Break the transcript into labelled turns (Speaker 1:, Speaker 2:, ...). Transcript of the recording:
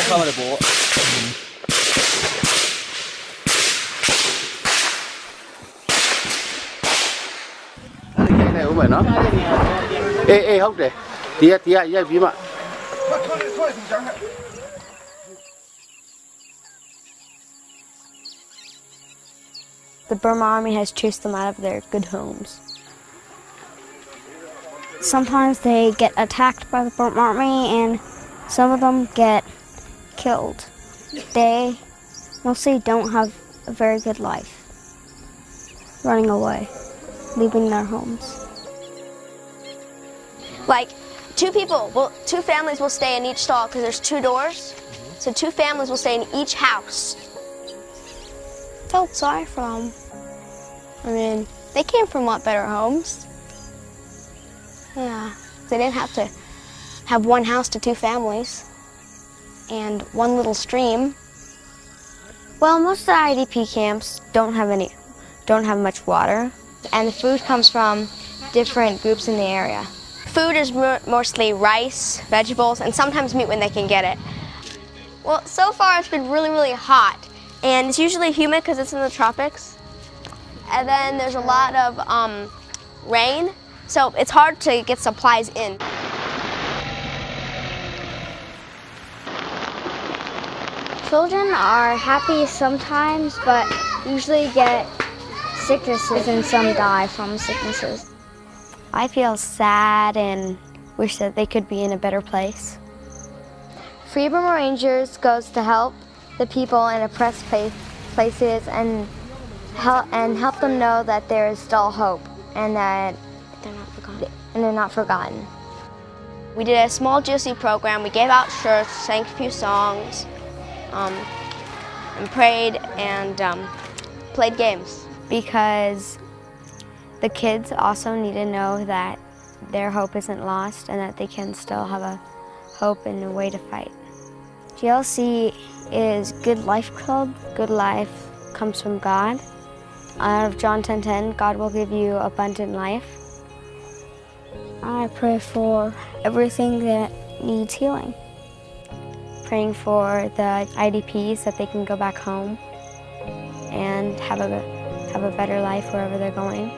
Speaker 1: เข้ามาในโบ๊ะcái này không phải nó ê hốc để tía dây phím ạ.
Speaker 2: The Burma Army has chased them out of their good homes. Sometimes they get attacked by the Burma Army and some of them get killed. They mostly don't have a very good life, running away, leaving their homes.
Speaker 3: Like two families will stay in each stall because there's 2 doors. So 2 families will stay in each house.
Speaker 2: Felt sorry for them. I mean, they came from a lot better homes. Yeah, they didn't have to have 1 house to 2 families and 1 little stream. Well, most of the IDP camps don't have much water, and the food comes from different groups in the area.
Speaker 3: Food is mostly rice, vegetables, and sometimes meat when they can get it. Well, so far it's been really, really hot, and it's usually humid because it's in the tropics. And then there's a lot of rain, so it's hard to get supplies in.
Speaker 2: Children are happy sometimes, but usually get sicknesses and some die from sicknesses. I feel sad and wish that they could be in a better place. Free Burma Rangers goes to help the people in oppressed places and help them know that there is still hope and that they're not forgotten.
Speaker 3: We did a small GOC program. We gave out shirts, sang a few songs, and prayed and played games.
Speaker 2: Because the kids also need to know that their hope isn't lost and that they can still have a hope and a way to fight. GLC is Good Life Club. Good life comes from God. Out of John 10:10, God will give you abundant life. I pray for everything that needs healing. Praying for the IDPs that they can go back home and have a better life wherever they're going.